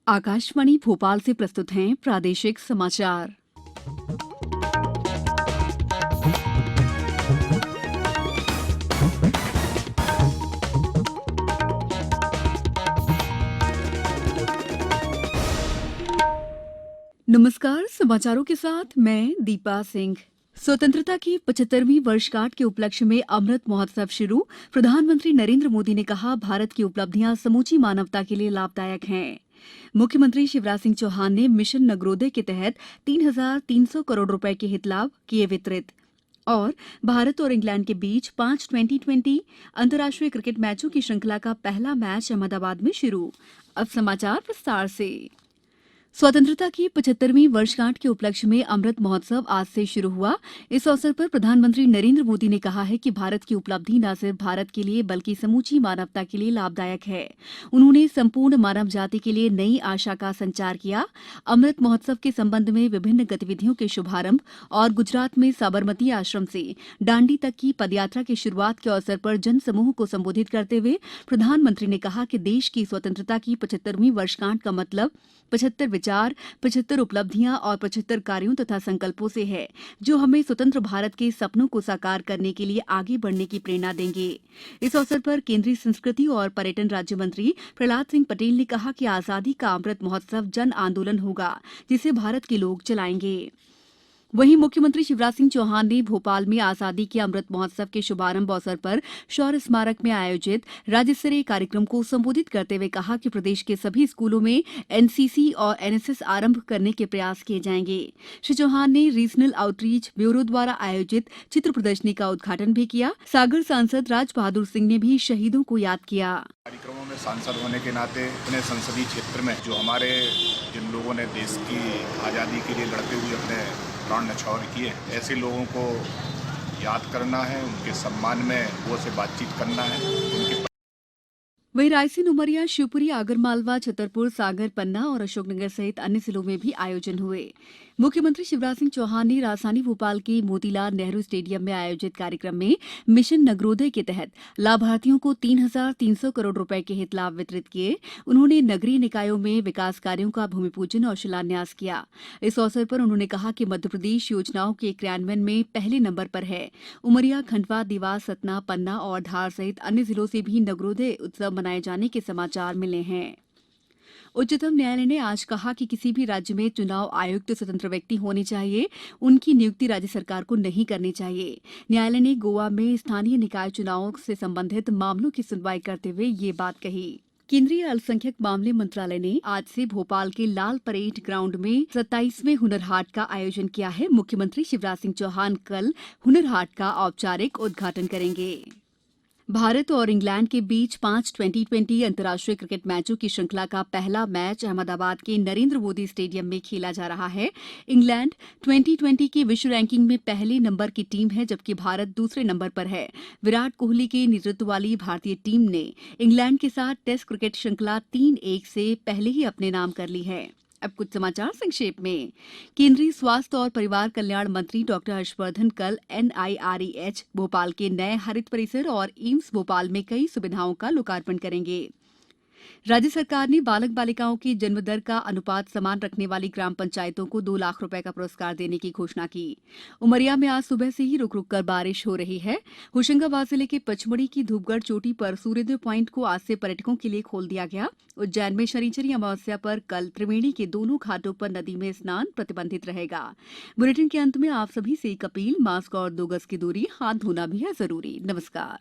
आकाशवाणी भोपाल से प्रस्तुत हैं प्रादेशिक समाचार। नमस्कार, समाचारों के साथ मैं दीपा सिंह। स्वतंत्रता की 75वीं वर्षगांठ के उपलक्ष्य में अमृत महोत्सव शुरू। प्रधानमंत्री नरेंद्र मोदी ने कहा, भारत की उपलब्धियां समूची मानवता के लिए लाभदायक हैं। मुख्यमंत्री शिवराज सिंह चौहान ने मिशन नगरोदय के तहत 3,300 करोड़ रुपए के हित लाभ किए वितरित। और भारत और इंग्लैंड के बीच 5 2020 अंतर्राष्ट्रीय क्रिकेट मैचों की श्रृंखला का पहला मैच अहमदाबाद में शुरू। अब समाचार विस्तार से। स्वतंत्रता की 75वीं वर्षगांठ के उपलक्ष्य में अमृत महोत्सव आज से शुरू हुआ। इस अवसर पर प्रधानमंत्री नरेंद्र मोदी ने कहा है कि भारत की उपलब्धि न सिर्फ भारत के लिए बल्कि समूची मानवता के लिए लाभदायक है। उन्होंने संपूर्ण मानव जाति के लिए नई आशा का संचार किया। अमृत महोत्सव के संबंध में विभिन्न गतिविधियों के शुभारंभ और गुजरात में साबरमती आश्रम से दांडी तक की पदयात्रा की शुरुआत के अवसर पर जनसमूह को संबोधित करते हुए प्रधानमंत्री ने कहा कि देश की स्वतंत्रता की 75वीं वर्षगांठ का मतलब 75 विचार, 75 उपलब्धियां और 75 कार्यों तथा संकल्पों से है, जो हमें स्वतंत्र भारत के सपनों को साकार करने के लिए आगे बढ़ने की प्रेरणा देंगे। इस अवसर पर केंद्रीय संस्कृति और पर्यटन राज्य मंत्री प्रहलाद सिंह पटेल ने कहा कि आजादी का अमृत महोत्सव जन आंदोलन होगा, जिसे भारत के लोग चलाएंगे। वहीं मुख्यमंत्री शिवराज सिंह चौहान ने भोपाल में आजादी के अमृत महोत्सव के शुभारंभ अवसर पर शौर्य स्मारक में आयोजित राज्य स्तरीय कार्यक्रम को संबोधित करते हुए कहा कि प्रदेश के सभी स्कूलों में एनसीसी और एनएसएस आरंभ करने के प्रयास किए जाएंगे। श्री चौहान ने रीजनल आउटरीच ब्यूरो द्वारा आयोजित चित्र प्रदर्शनी का उद्घाटन भी किया। सागर सांसद राज बहादुर सिंह ने भी शहीदों को याद किया। कार्यक्रमों में सांसद होने के नाते अपने संसदीय क्षेत्र में जो हमारे जिन लोगों ने देश की आज़ादी के लिए लड़ते हुए अपने प्राण न्यौछावर किए, ऐसे लोगों को याद करना है, उनके सम्मान में वो से बातचीत करना है। उनके वहीं रायसेन, उमरिया, शिवपुरी, आगरमालवा, छतरपुर, सागर, पन्ना और अशोकनगर सहित अन्य जिलों में भी आयोजन हुए। मुख्यमंत्री शिवराज सिंह चौहान ने राजधानी भोपाल के मोतीलाल नेहरू स्टेडियम में आयोजित कार्यक्रम में मिशन नगरोदय के तहत लाभार्थियों को 3,300 करोड़ रुपए के हित लाभ वितरित किए। उन्होंने नगरीय निकायों में विकास कार्यों का भूमि पूजन और शिलान्यास किया। इस अवसर पर उन्होंने कहा कि मध्यप्रदेश योजनाओं के क्रियान्वयन में पहले नंबर पर है। उमरिया, खंडवा, देवास, सतना, पन्ना और धार सहित अन्य जिलों से भी नगरोदय उत्सव मनाए जाने के समाचार मिले हैं। उच्चतम न्यायालय ने आज कहा कि किसी भी राज्य में चुनाव आयुक्त स्वतंत्र व्यक्ति होने चाहिए। उनकी नियुक्ति राज्य सरकार को नहीं करनी चाहिए। न्यायालय ने गोवा में स्थानीय निकाय चुनावों से संबंधित मामलों की सुनवाई करते हुए ये बात कही। केंद्रीय अल्पसंख्यक मामले मंत्रालय ने आज से भोपाल के लाल परेड ग्राउंड में 27वें हुनर हाट का आयोजन किया है। मुख्यमंत्री शिवराज सिंह चौहान कल हुनर हाट का औपचारिक उद्घाटन करेंगे। भारत और इंग्लैंड के बीच 5 2020 अंतर्राष्ट्रीय क्रिकेट मैचों की श्रृंखला का पहला मैच अहमदाबाद के नरेंद्र मोदी स्टेडियम में खेला जा रहा है। इंग्लैंड 2020 की विश्व रैंकिंग में पहले नंबर की टीम है, जबकि भारत दूसरे नंबर पर है। विराट कोहली के नेतृत्व वाली भारतीय टीम ने इंग्लैंड के साथ टेस्ट क्रिकेट श्रृंखला 3-1 से पहले ही अपने नाम कर ली है। अब कुछ समाचार संक्षेप में। केंद्रीय स्वास्थ्य और परिवार कल्याण मंत्री डॉक्टर हर्षवर्धन कल NIREH भोपाल के नए हरित परिसर और एम्स भोपाल में कई सुविधाओं का लोकार्पण करेंगे। राज्य सरकार ने बालक बालिकाओं की जन्म दर का अनुपात समान रखने वाली ग्राम पंचायतों को 2 लाख रुपए का पुरस्कार देने की घोषणा की। उमरिया में आज सुबह से ही रुक रुक कर बारिश हो रही है। होशंगाबाद जिले के पचमढ़ी की धूपगढ़ चोटी पर सूर्योदय पॉइंट को आज से पर्यटकों के लिए खोल दिया गया। उज्जैन में शनिचरी अमावस्या पर कल त्रिवेणी के दोनों घाटों पर नदी में स्नान प्रतिबंधित रहेगा। बुलेटिन के अंत में आप सभी से एक अपील, मास्क और 2 गज की दूरी, हाथ धोना भी है जरूरी। नमस्कार।